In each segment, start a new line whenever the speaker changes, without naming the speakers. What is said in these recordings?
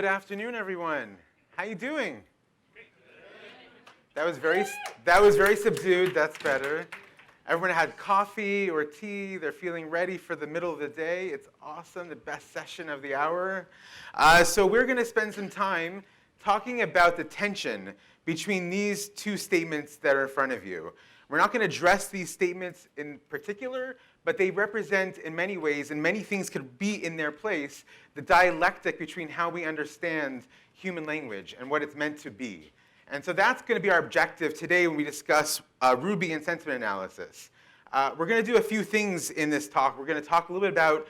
afternoon, everyone. How you doing? That was very subdued. That's better. Everyone had coffee or tea. They're feeling ready for the middle of the day. It's awesome, the best session of the hour. So we're going to spend some time talking about the tension between these two statements that are in front of you. We're not going to address these statements in particular, but they represent in many ways, and many things could be in their place, the dialectic between how we understand human language and what it's meant to be. And so that's going to be our objective today when we discuss Ruby and sentiment analysis. We're going to do a few things in this talk. We're going to talk a little bit about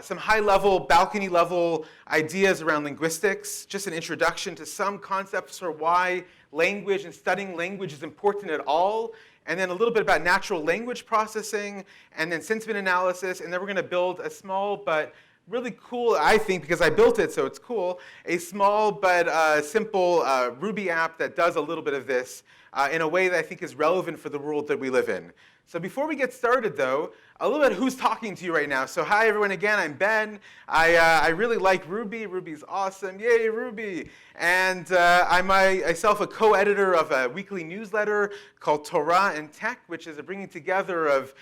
some high-level, balcony-level ideas around linguistics, just an introduction to some concepts for why language and studying language is important at all, and then a little bit about natural language processing, and then sentiment analysis, and then we're going to build a small but really cool, I think, because I built it, so it's cool, a small but simple Ruby app that does a little bit of this in a way that I think is relevant for the world that we live in. So before we get started, though, a little bit who's talking to you right now. So hi, everyone, again. I'm Ben. I really like Ruby. Ruby's awesome. Yay, Ruby. And I'm myself a co-editor of a weekly newsletter called Torah and Tech, which is a bringing together of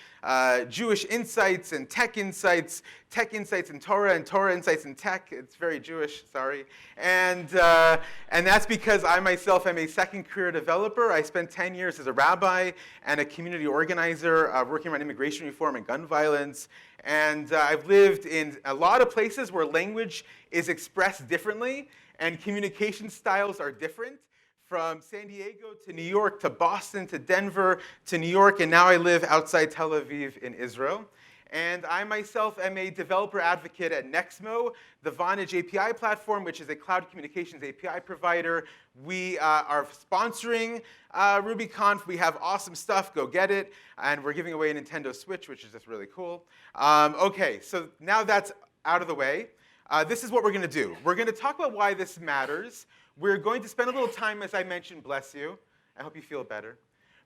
Jewish insights and Tech insights in Torah and Torah insights in Tech. It's very Jewish, sorry. And that's because I myself am a second career developer. I spent 10 years as a rabbi and a community organizer working around immigration reform and gun violence. And I've lived in a lot of places where language is expressed differently and communication styles are different, from San Diego to New York to Boston to Denver to New York, and now I live outside Tel Aviv in Israel. And I myself am a developer advocate at Nexmo, the Vonage API platform, which is a cloud communications API provider. We are sponsoring RubyConf. We have awesome stuff. Go get it. And we're giving away a Nintendo Switch, which is just really cool. OK, so now that's out of the way. This is what we're going to do. We're going to talk about why this matters. We're going to spend a little time, as I mentioned, bless you. I hope you feel better.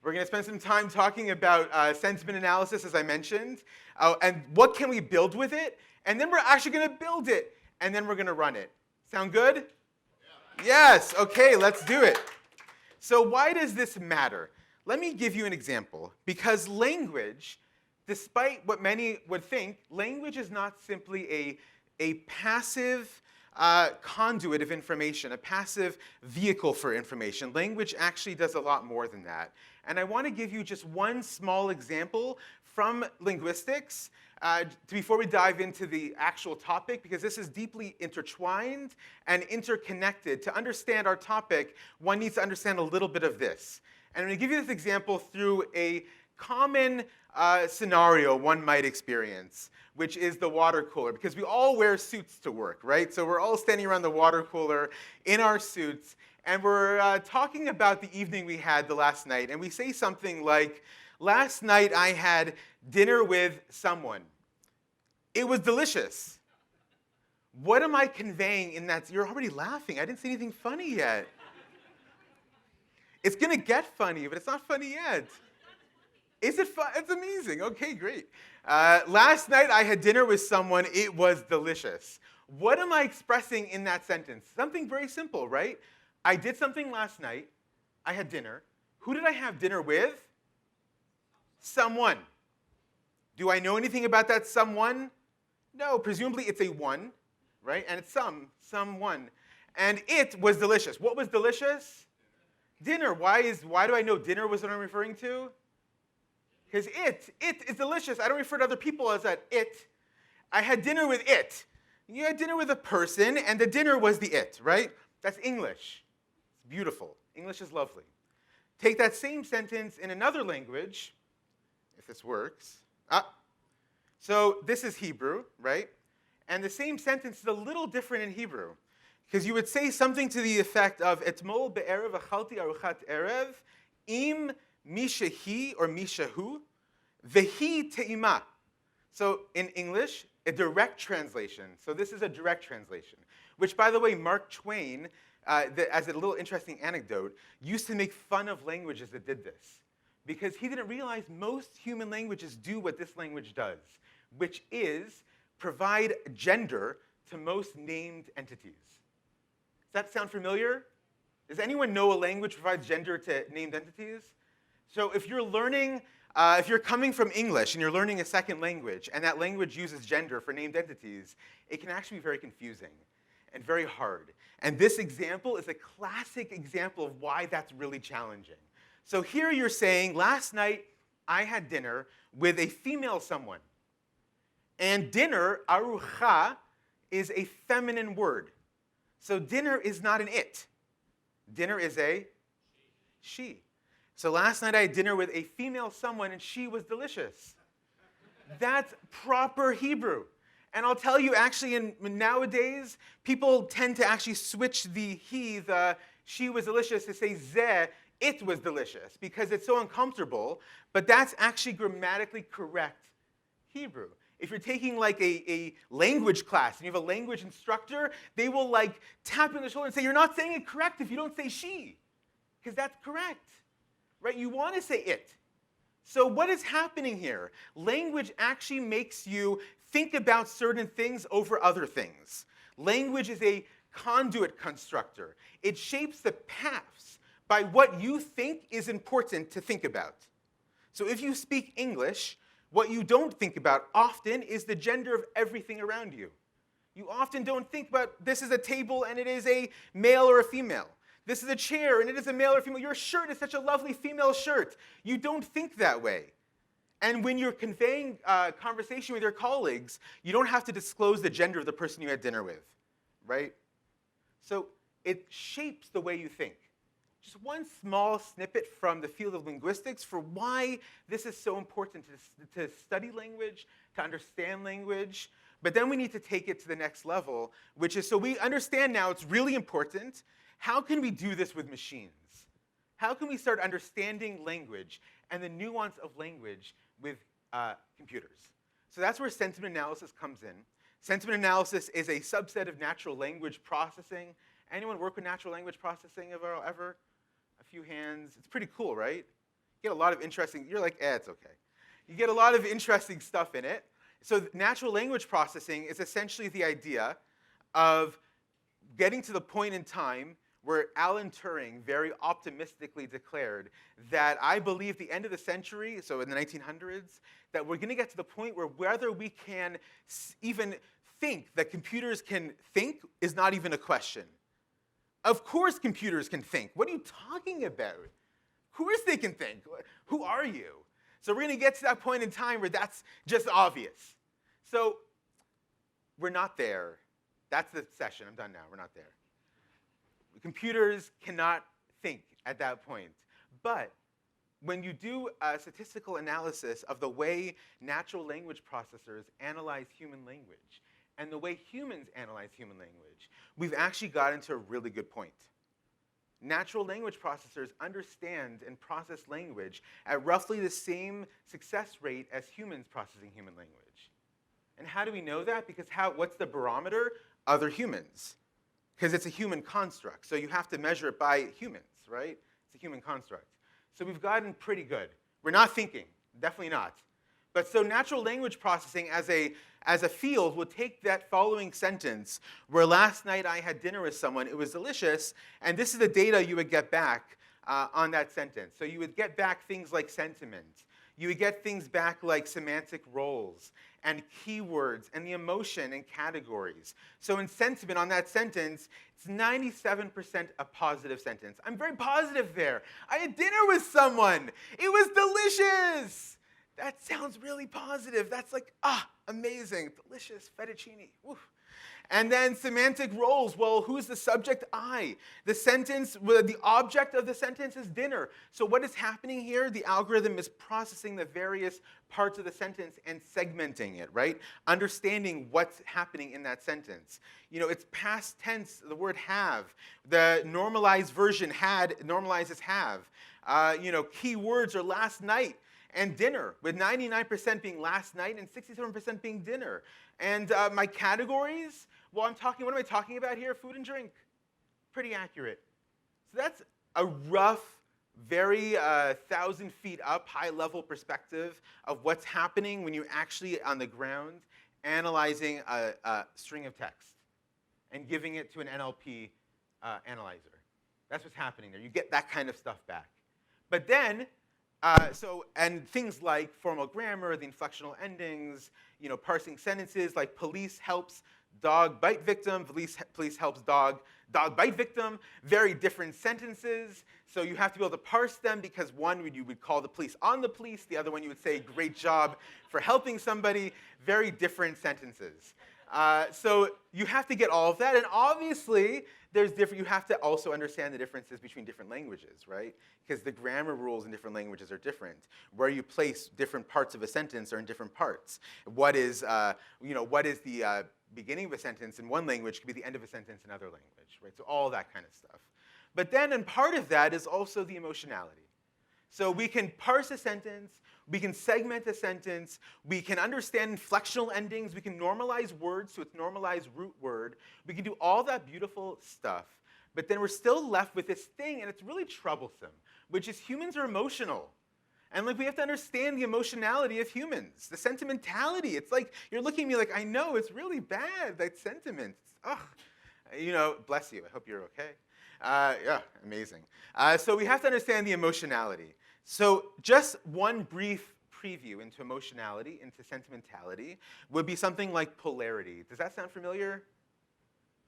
We're going to spend some time talking about sentiment analysis, as I mentioned, and what can we build with it. And then we're actually going to build it, and then we're going to run it. Sound good? Yeah. Yes. OK, let's do it. So why does this matter? Let me give you an example. Because language, despite what many would think, language is not simply a passive conduit of information, a passive vehicle for information. Language actually does a lot more than that. And I want to give you just one small example from linguistics before we dive into the actual topic, because this is deeply intertwined and interconnected. To understand our topic, one needs to understand a little bit of this. And I'm going to give you this example through a common scenario one might experience, which is the water cooler, because we all wear suits to work, right? So we're all standing around the water cooler in our suits, and we're talking about the evening we had the last night, and we say something like, last night I had dinner with someone. It was delicious. What am I conveying in that? You're already laughing. I didn't say anything funny yet. It's going to get funny, but it's not funny yet. Is it fun? It's amazing. OK, great. Last night I had dinner with someone. It was delicious. What am I expressing in that sentence? Something very simple, right? I did something last night. I had dinner. Who did I have dinner with? Someone. Do I know anything about that someone? No, presumably it's a one, right? And it's someone. And it was delicious. What was delicious? Dinner. Why do I know dinner was what I'm referring to? Because it is delicious. I don't refer to other people as that it. I had dinner with it. You had dinner with a person, and the dinner was the it, right? That's English. It's beautiful. English is lovely. Take that same sentence in another language, if this works. So this is Hebrew, right? And the same sentence is a little different in Hebrew, because you would say something to the effect of Etmol be'erev achalti aruchat erev im mishahi or mishahu vehi te'ima. So in English, a direct translation. So this is a direct translation, which, by the way, Mark Twain, as a little interesting anecdote, used to make fun of languages that did this, because he didn't realize most human languages do what this language does, which is provide gender to most named entities. that sound familiar? Does anyone know a language provides gender to named entities? So if you're learning, if you're coming from English and you're learning a second language, and that language uses gender for named entities, it can actually be very confusing and very hard. And this example is a classic example of why that's really challenging. So here you're saying, last night I had dinner with a female someone. And dinner, arucha, is a feminine word. So dinner is not an it. Dinner is a she. So last night I had dinner with a female someone, and she was delicious. That's proper Hebrew. And I'll tell you, actually, nowadays, people tend to actually switch the she was delicious, to say ze, it was delicious, because it's so uncomfortable. But that's actually grammatically correct Hebrew. If you're taking like a language class and you have a language instructor, they will like tap you on the shoulder and say, you're not saying it correct if you don't say she, because that's correct, right? You want to say it. So what is happening here? Language actually makes you think about certain things over other things. Language is a conduit constructor. It shapes the paths by what you think is important to think about. So if you speak English, what you don't think about often is the gender of everything around you. You often don't think about this is a table and it is a male or a female. This is a chair and it is a male or female. Your shirt is such a lovely female shirt. You don't think that way. And when you're conveying conversation with your colleagues, you don't have to disclose the gender of the person you had dinner with, right? So it shapes the way you think. Just one small snippet from the field of linguistics for why this is so important to study language, to understand language. But then we need to take it to the next level, which is, so we understand now it's really important. How can we do this with machines? How can we start understanding language and the nuance of language with computers? So that's where sentiment analysis comes in. Sentiment analysis is a subset of natural language processing. Anyone work with natural language processing ever? A few hands. It's pretty cool, right? You get a lot of interesting, you're like, it's okay. You get a lot of interesting stuff in it. So natural language processing is essentially the idea of getting to the point in time where Alan Turing very optimistically declared that I believe the end of the century, so in the 1900s, that we're going to get to the point where whether we can even think that computers can think is not even a question. Of course computers can think. What are you talking about? Of course they can think. Who are you? So we're going to get to that point in time where that's just obvious. So we're not there. That's the session. I'm done now. We're not there. Computers cannot think at that point. But when you do a statistical analysis of the way natural language processors analyze human language, and the way humans analyze human language, we've actually gotten to a really good point. Natural language processors understand and process language at roughly the same success rate as humans processing human language. And how do we know that? Because what's the barometer? Other humans. Because it's a human construct. So you have to measure it by humans, right? It's a human construct. So we've gotten pretty good. We're not thinking, definitely not. But so natural language processing as a field will take that following sentence, where last night I had dinner with someone, it was delicious, and this is the data you would get back on that sentence. So you would get back things like sentiment. You would get things back like semantic roles and keywords and the emotion and categories. So in sentiment on that sentence, it's 97% a positive sentence. I'm very positive there. I had dinner with someone. It was delicious. That sounds really positive. That's like, amazing, delicious fettuccine. Woof. And then semantic roles. Well, who's the subject? I. The sentence, the object of the sentence is dinner. So what is happening here? The algorithm is processing the various parts of the sentence and segmenting it, right? Understanding what's happening in that sentence. You know, it's past tense, the word have. The normalized version had normalizes have. Keywords are last night and dinner, with 99% being last night and 67% being dinner. And my categories, well, what am I talking about here? Food and drink. Pretty accurate. So that's a rough, very 1,000 feet up, high-level perspective of what's happening when you're actually on the ground analyzing a string of text and giving it to an NLP analyzer. That's what's happening there. You get that kind of stuff back. But then, and things like formal grammar, the inflectional endings, parsing sentences like police helps dog bite victim, police helps dog bite victim, very different sentences. So you have to be able to parse them because one, you would call the police on the police. The other one, you would say, great job for helping somebody. Very different sentences. So you have to get all of that. And obviously, you have to also understand the differences between different languages, right? Because the grammar rules in different languages are different. Where you place different parts of a sentence are in different parts. What is the beginning of a sentence in one language could be the end of a sentence in another language, right? So all that kind of stuff. But then, and part of that is also the emotionality. So we can parse a sentence, we can segment a sentence, we can understand inflectional endings, we can normalize words to its normalized root word, we can do all that beautiful stuff, but then we're still left with this thing, and it's really troublesome, which is humans are emotional. And we have to understand the emotionality of humans, the sentimentality. It's like, you're looking at me like, I know, it's really bad, that sentiment. Ugh. Bless you, I hope you're okay. Yeah, amazing. So we have to understand the emotionality. So just one brief preview into emotionality, into sentimentality, would be something like polarity. Does that sound familiar?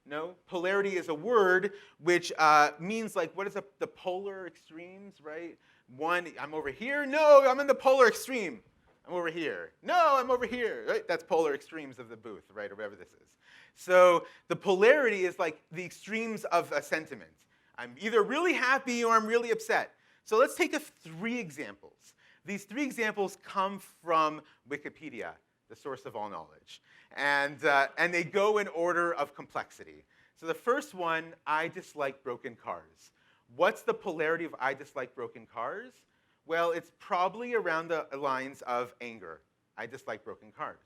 No? Polarity is a word which means what is the polar extremes, right? One, I'm over here. No, I'm in the polar extreme. I'm over here. No, I'm over here. Right? That's polar extremes of the booth, right, or whatever this is. So the polarity is like the extremes of a sentiment. I'm either really happy or I'm really upset. So let's take 3 examples. These 3 examples come from Wikipedia, the source of all knowledge. And they go in order of complexity. So the first one, I dislike broken cars. What's the polarity of I dislike broken cars? Well, it's probably around the lines of anger. I dislike broken cars,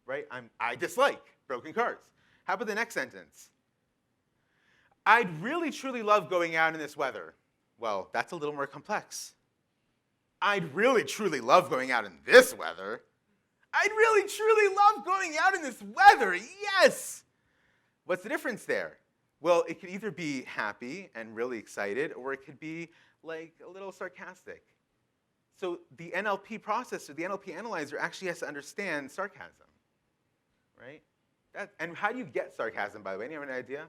right? I dislike broken cars. How about the next sentence? I'd really, truly love going out in this weather. Well, that's a little more complex. I'd really, truly love going out in this weather. I'd really, truly love going out in this weather. Yes! What's the difference there? Well, it could either be happy and really excited, or it could be a little sarcastic. So the NLP processor, the NLP analyzer, actually has to understand sarcasm, right? And how do you get sarcasm, by the way? Anyone have an idea?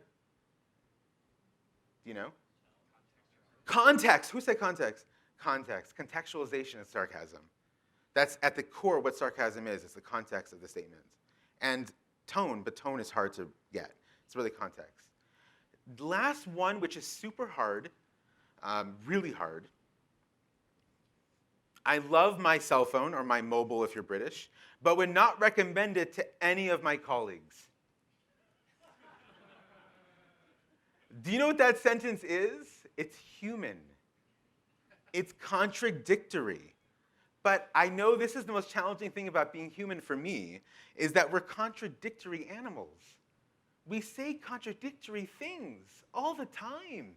Do you know? Context. Who said context? Context. Contextualization is sarcasm. That's at the core what sarcasm is. It's the context of the statement. And tone, but tone is hard to get. It's really context. The last one, which is super hard, really hard. I love my cell phone, or my mobile if you're British, but would not recommend it to any of my colleagues. Do you know what that sentence is? It's human. It's contradictory. But I know this is the most challenging thing about being human for me, is that we're contradictory animals. We say contradictory things all the time.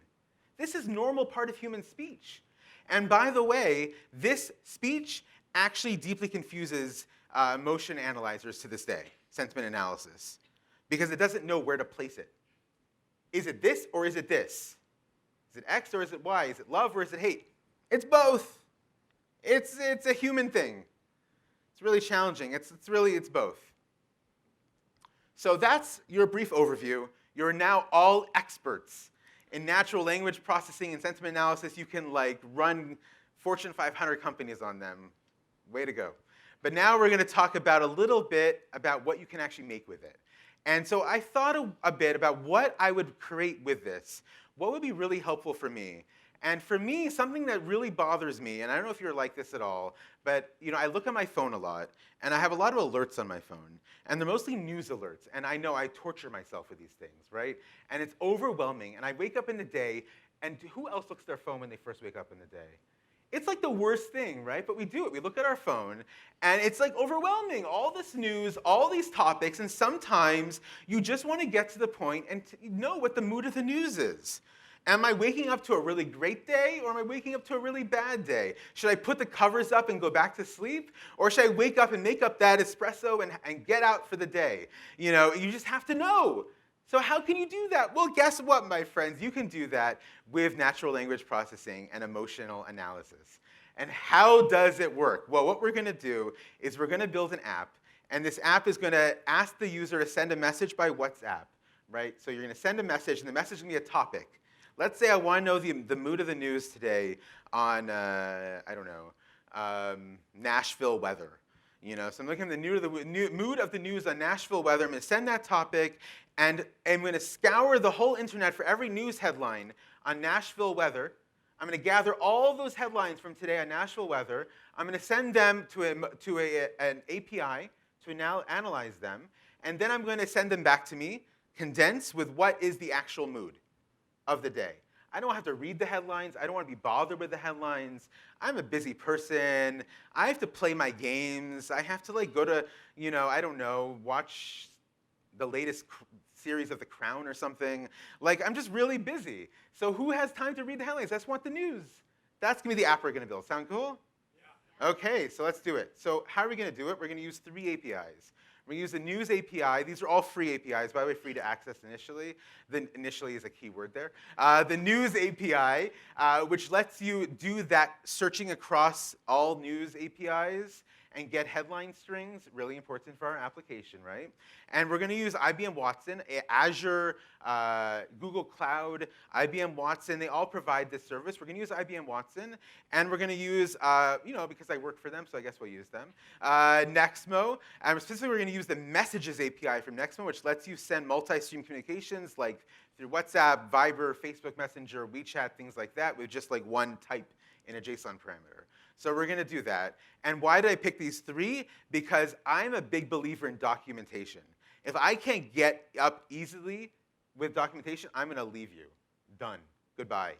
This is normal part of human speech. And by the way, this speech actually deeply confuses emotion analyzers to this day, sentiment analysis, because it doesn't know where to place it. Is it this or is it this? Is it X or is it Y? Is it love or is it hate? It's both. It's a human thing. It's really challenging. It's both. So that's your brief overview. You're now all experts in natural language processing and sentiment analysis. You can run Fortune 500 companies on them. Way to go. But now we're going to talk about a little bit about what you can actually make with it. And so I thought a bit about what I would create with this. What would be really helpful for me? And for me, something that really bothers me, and I don't know if you're like this at all, but I look at my phone a lot, and I have a lot of alerts on my phone. And they're mostly news alerts. And I know I torture myself with these things, right? And it's overwhelming. And I wake up in the day, and who else looks at their phone when they first wake up in the day? It's like the worst thing, right? But we do it. We look at our phone, and it's overwhelming. All this news, all these topics, and sometimes you just want to get to the point and know what the mood of the news is. Am I waking up to a really great day, or am I waking up to a really bad day? Should I put the covers up and go back to sleep? Or should I wake up and make up that espresso and get out for the day? You just have to know. So how can you do that? Well, guess what, my friends? You can do that with natural language processing and emotional analysis. And how does it work? Well, what we're going to do is we're going to build an app, and this app is going to ask the user to send a message by WhatsApp, right? So you're going to send a message, and the message is going to be a topic. Let's say I want to know the mood of the news today on, I don't know, Nashville weather. You know, so I'm looking at the mood of the news on Nashville weather. I'm going to send that topic, and I'm going to scour the whole internet for every news headline on Nashville weather. I'm going to gather all those headlines from today on Nashville weather. I'm going to send them to an API to analyze them, and then I'm going to send them back to me, condensed with what is the actual mood of the day. I don't have to read the headlines. I don't want to be bothered with the headlines. I'm a busy person. I have to play my games. I have to go to, I don't know, watch the latest series of The Crown or something. I'm just really busy. So who has time to read the headlines? I just want the news. That's going to be the app we're going to build. Sound cool? Yeah. OK, so let's do it. So how are we going to do it? We're going to use 3 APIs. We're going to use the news API. These are all free APIs, by the way, free to access initially. The initially is a key word there. The news API, which lets you do that searching across all news APIs and get headline strings, really important for our application, right? And we're going to use IBM Watson, Azure, Google Cloud, IBM Watson. They all provide this service. We're going to use IBM Watson, and we're going to use, because I work for them, so I guess we'll use them, Nexmo. And specifically, we're going to use the Messages API from Nexmo, which lets you send multi-stream communications through WhatsApp, Viber, Facebook Messenger, WeChat, things like that, with just one type in a JSON parameter. So we're going to do that. And why did I pick these 3? Because I'm a big believer in documentation. If I can't get up easily with documentation, I'm going to leave you. Done. Goodbye.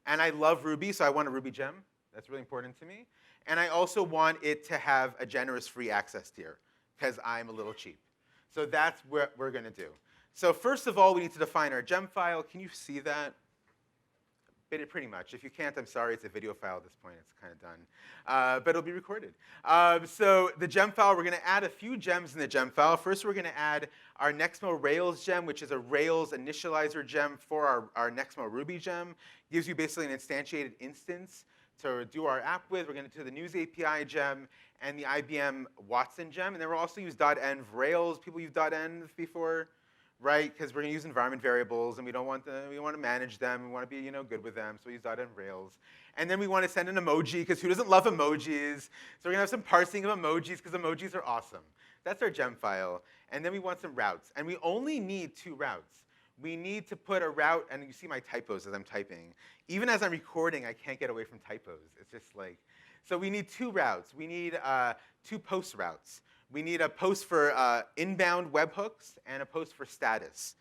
And I love Ruby, so I want a Ruby gem. That's really important to me. And I also want it to have a generous free access tier, because I'm a little cheap. So that's what we're going to do. So first of all, we need to define our gem file. Can you see that? Pretty much. If you can't, I'm sorry. It's a video file at this point. It's kind of done. But it'll be recorded. So the gem file, we're going to add a few gems in the gem file. First, we're going to add our Nexmo Rails gem, which is a Rails initializer gem for our Nexmo Ruby gem. It gives you basically an instantiated instance to do our app with. We're going to do the News API gem and the IBM Watson gem. And then we'll also use .env Rails. People use .env before? Right, because we're going to use environment variables, and we want to manage them. We want to be good with them, so we use .env Rails. And then we want to send an emoji, because who doesn't love emojis? So we're going to have some parsing of emojis, because emojis are awesome. That's our gem file. And then we want some routes. And we only need 2 routes. We need to put a route, and you see my typos as I'm typing. Even as I'm recording, I can't get away from typos. It's just so we need 2 routes. We need 2 post routes. We need a post for inbound webhooks and a post for status.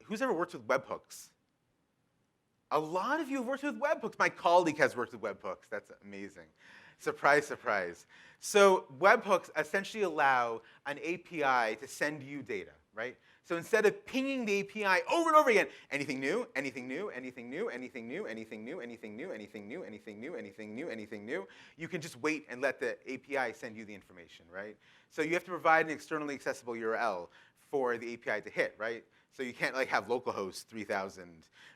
Who's ever worked with webhooks? A lot of you have worked with webhooks. My colleague has worked with webhooks. That's amazing. Surprise, surprise. So webhooks essentially allow an API to send you data, right? So instead of pinging the API over and over again, anything new, anything new, anything new, anything new, anything new, anything new, anything new, anything new, anything new, anything new, you can just wait and let the API send you the information, right? So you have to provide an externally accessible URL for the API to hit, right? So you can't have localhost 3000,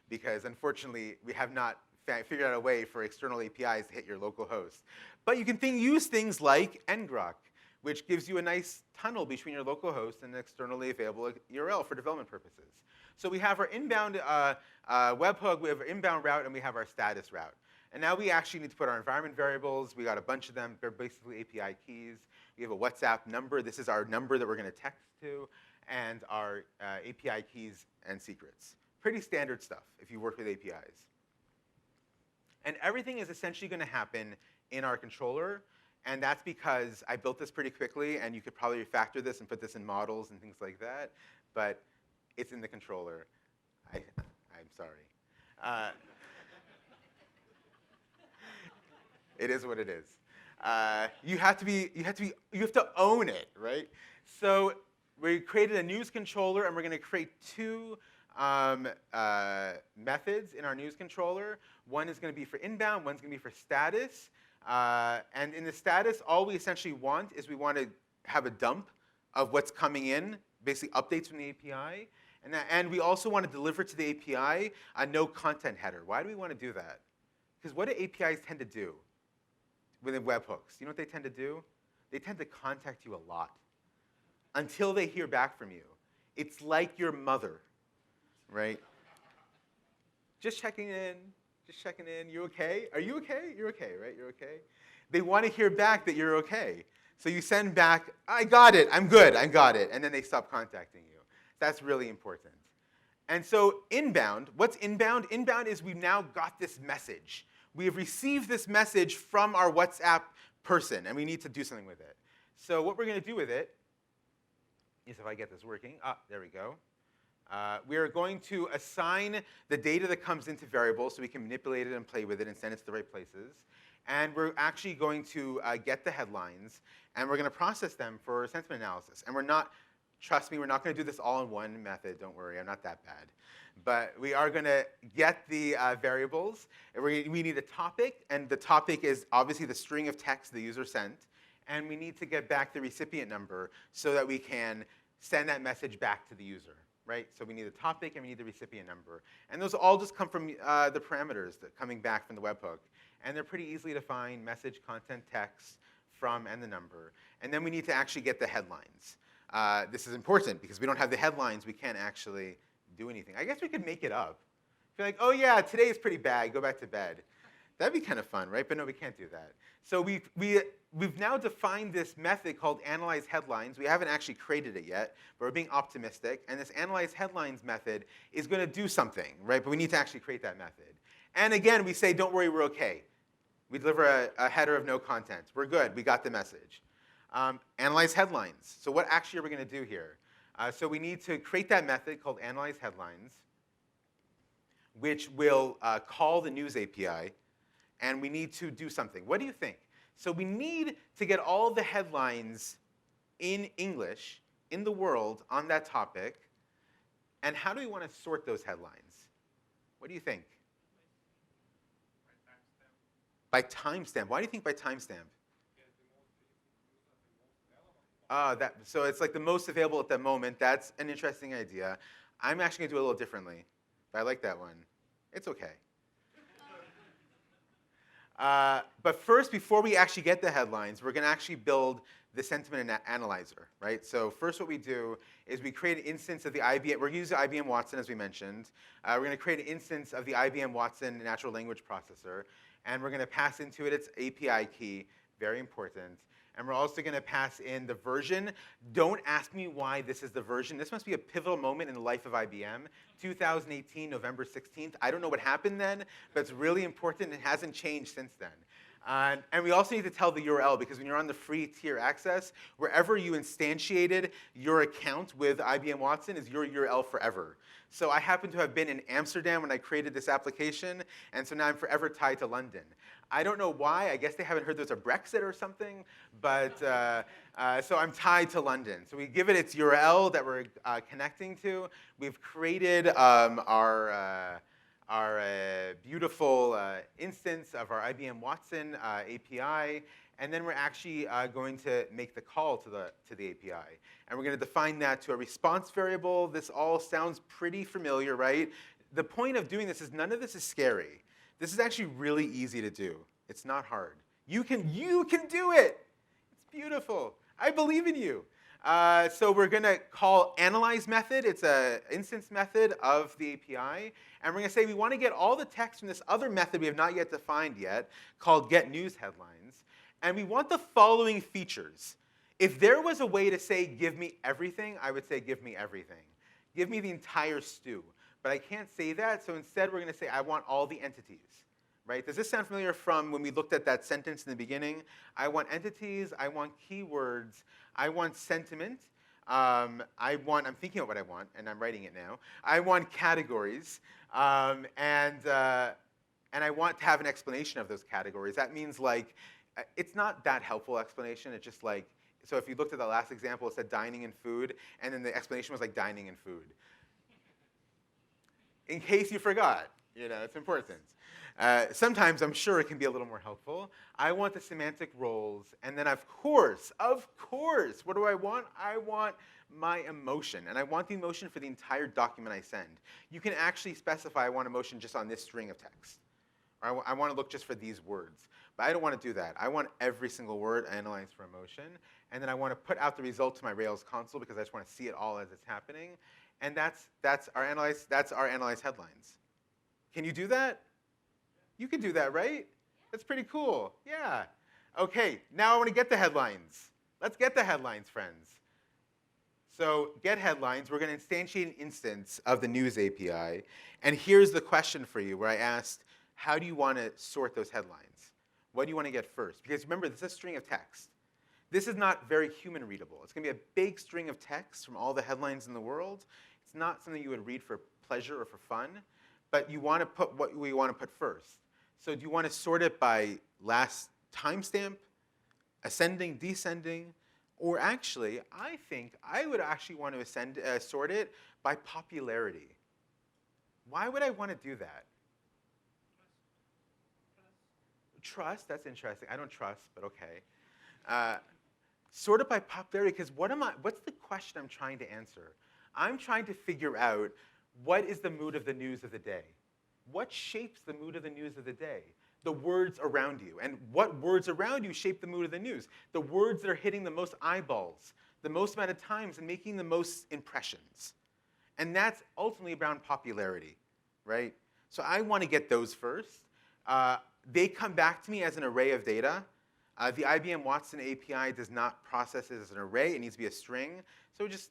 because unfortunately we have not figured out a way for external APIs to hit your local host. But you can use things like ngrok, which gives you a nice tunnel between your local host and an externally available URL for development purposes. So we have our inbound webhook, we have our inbound route, and we have our status route. And now we actually need to put our environment variables. We got a bunch of them. They're basically API keys. We have a WhatsApp number. This is our number that we're going to text to, and our API keys and secrets. Pretty standard stuff if you work with APIs. And everything is essentially going to happen in our controller. And that's because I built this pretty quickly, and you could probably refactor this and put this in models and things like that. But it's in the controller. I'm sorry. It is what it is. You have to own it, right? So we created a news controller, and we're going to create 2 methods in our news controller. One is going to be for inbound. One's going to be for status. And in the status, all we essentially want is we want to have a dump of what's coming in, basically updates from the API. And we also want to deliver to the API a no content header. Why do we want to do that? Because what do APIs tend to do within webhooks? You know what they tend to do? They tend to contact you a lot until they hear back from you. It's like your mother, right? Just checking in, just checking in. You okay? Are you okay? You're okay, right? You're okay? They want to hear back that you're okay. So you send back, I got it, I'm good, I got it. And then they stop contacting you. That's really important. And so inbound, what's inbound? Inbound is we've now got this message. We have received this message from our WhatsApp person, and we need to do something with it. So what we're going to do with it is, if I get this working, there we go. We are going to assign the data that comes into variables so we can manipulate it and play with it and send it to the right places. And we're actually going to get the headlines, and we're going to process them for sentiment analysis. And we're not, trust me, we're not going to do this all in one method. Don't worry, I'm not that bad. But we are going to get the variables. And we need a topic, and the topic is obviously the string of text the user sent. And we need to get back the recipient number so that we can send that message back to the user, right? So we need the topic, and we need the recipient number. And those all just come from the parameters that coming back from the webhook. And they're pretty easily defined: message, content, text, from, and the number. And then we need to actually get the headlines. This is important because we don't have the headlines, we can't actually do anything. I guess we could make it up. Feel like, oh yeah, today is pretty bad, go back to bed. That'd be kind of fun, right? But no, we can't do that. So we've now defined this method called analyze headlines. We haven't actually created it yet, but we're being optimistic. And this analyze headlines method is going to do something, right? But we need to actually create that method. And again, we say, don't worry, we're okay. We deliver a header of no content. We're good, we got the message. Analyze headlines. So what actually are we going to do here? So we need to create that method called analyze headlines, which will call the news API. And we need to do something. What do you think? So we need to get all the headlines in English in the world on that topic. And how do we want to sort those headlines? What do you think? By timestamp. Why do you think by timestamp? So it's like the most available at the moment. That's an interesting idea. I'm actually going to do it a little differently. But I like that one. It's OK. But first, before we actually get the headlines, we're going to actually build the sentiment analyzer, right? So first what we do is we create an instance of the IBM. We're using IBM Watson, as we mentioned. We're going to create an instance of the IBM Watson natural language processor. And we're going to pass into it its API key, very important. And we're also going to pass in the version. Don't ask me why this is the version. This must be a pivotal moment in the life of IBM. 2018, November 16th. I don't know what happened then, but it's really important. It hasn't changed since then. And we also need to tell the URL, because when you're on the free tier access, wherever you instantiated your account with IBM Watson is your URL forever. So I happen to have been in Amsterdam when I created this application, and so now I'm forever tied to London. I don't know why. I guess they haven't heard there's a Brexit or something, but so I'm tied to London. So we give it its URL that we're connecting to. We've created our beautiful instance of our IBM Watson API, and then we're actually going to make the call to the API. And we're going to define that to a response variable. This all sounds pretty familiar, right? The point of doing this is none of this is scary. This is actually really easy to do. It's not hard. You can do it. It's beautiful. I believe in you. So we're going to call analyze method. It's an instance method of the API. And we're going to say we want to get all the text from this other method we have not yet defined yet, called get news headlines. And we want the following features. If there was a way to say give me everything, I would say give me everything. Give me the entire stew. But I can't say that, so instead we're going to say I want all the entities. Right? Does this sound familiar from when we looked at that sentence in the beginning? I want entities, I want keywords, I want sentiment, I'm thinking of what I want, and I'm writing it now. I want categories, and I want to have an explanation of those categories. That means like, it's not that helpful explanation, it's just like, so if you looked at the last example, it said dining and food, and then the explanation was like dining and food. In case you forgot. It's important. Sometimes I'm sure it can be a little more helpful. I want the semantic roles, and then of course, what do I want? I want my emotion, and I want the emotion for the entire document I send. You can actually specify I want emotion just on this string of text. Or I want to look just for these words. But I don't want to do that. I want every single word analyzed for emotion, and then I want to put out the result to my Rails console because I just want to see it all as it's happening. And that's our analyze headlines. Can you do that? You can do that, right? That's pretty cool. Yeah. Okay, now I want to get the headlines. Let's get the headlines, friends. So get headlines. We're going to instantiate an instance of the news API. And here's the question for you where I asked, how do you want to sort those headlines? What do you want to get first? Because remember, this is a string of text. This is not very human readable. It's going to be a big string of text from all the headlines in the world. It's not something you would read for pleasure or for fun. But you want to put what we want to put first. So do you want to sort it by last timestamp, ascending, descending, or actually, I think I would actually want to sort it by popularity. Why would I want to do that? Trust, that's interesting. I don't trust, but okay. Sort it by popularity, because what's the question I'm trying to answer? I'm trying to figure out what is the mood of the news of the day? What shapes the mood of the news of the day? The words around you. And what words around you shape the mood of the news? The words that are hitting the most eyeballs, the most amount of times, and making the most impressions. And that's ultimately around popularity, right? So I want to get those first. They come back to me as an array of data. The IBM Watson API does not process it as an array. It needs to be a string. So just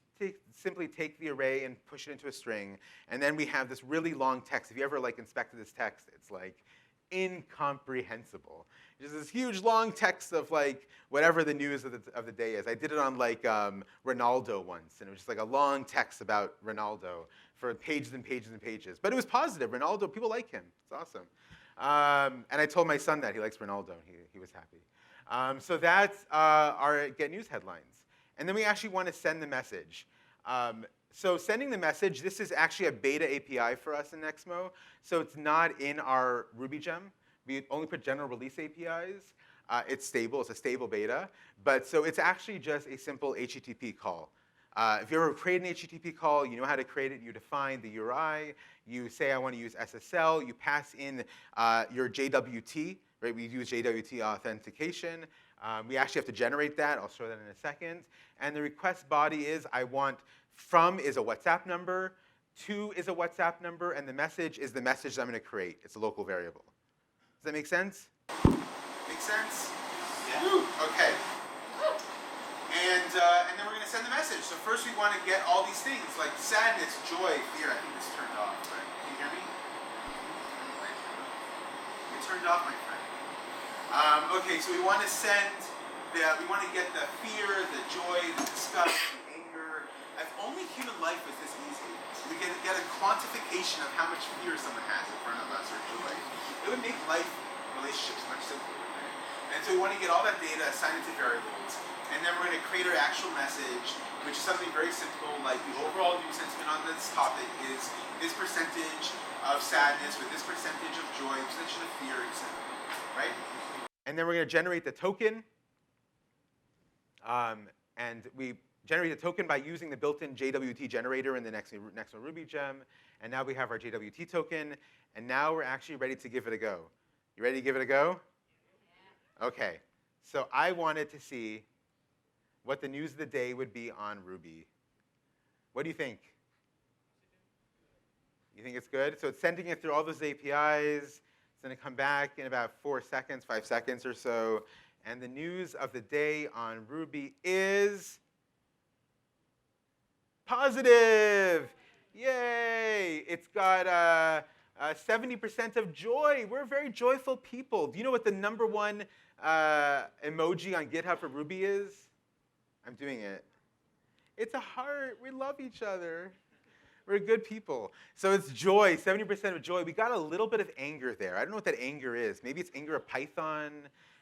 simply take the array and push it into a string. And then we have this really long text. If you ever inspected this text, it's incomprehensible. Just this huge long text of whatever the news of the day is. I did it on Ronaldo once, and it was just a long text about Ronaldo for pages and pages and pages. But it was positive. Ronaldo, people like him. It's awesome. And I told my son that he likes Ronaldo, and he was happy. So that's our get news headlines. And then we actually want to send the message. So sending the message, this is actually a beta API for us in Nexmo. So it's not in our Ruby gem. We only put general release APIs. It's stable. It's a stable beta. But so it's actually just a simple HTTP call. If you ever create an HTTP call, you know how to create it. You define the URI. You say, I want to use SSL. You pass in your JWT. Right? We use JWT authentication. We actually have to generate that. I'll show that in a second. And the request body is, I want from is a WhatsApp number, to is a WhatsApp number, and the message is the message that I'm going to create. It's a local variable. Does that make sense? Make sense? Yeah. Woo. Okay. And then we're going to send the message. So first we want to get all these things like sadness, joy, fear. I think it's turned off. Right? Can you hear me? It turned off, my friend. Okay, so we want to we want to get the fear, the joy, the disgust, the anger. If only human life was this easy. We get a quantification of how much fear someone has in front of us or joy. It would make life relationships much simpler, right? And so we want to get all that data, assign it to variables, and then we're going to create our actual message, which is something very simple, like the overall news sentiment on this topic is this percentage of sadness with this percentage of joy, percentage of fear, etc. Right? And then we're going to generate the token. And we generate the token by using the built-in JWT generator in the Nexmo Ruby gem. And now we have our JWT token. And now we're actually ready to give it a go. You ready to give it a go? Yeah. OK. So I wanted to see what the news of the day would be on Ruby. What do you think? You think it's good? So it's sending it through all those APIs. It's going to come back in about 4 seconds, 5 seconds or so. And the news of the day on Ruby is positive. Yay! It's got 70% of joy. We're very joyful people. Do you know what the #1 emoji on GitHub for Ruby is? I'm doing it. It's a heart. We love each other. We're good people. So it's joy, 70% of joy. We got a little bit of anger there. I don't know what that anger is. Maybe it's anger at Python.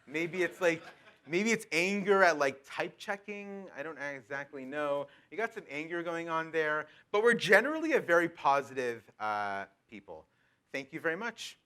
Maybe it's anger at type checking. I don't exactly know. You got some anger going on there. But we're generally a very positive people. Thank you very much.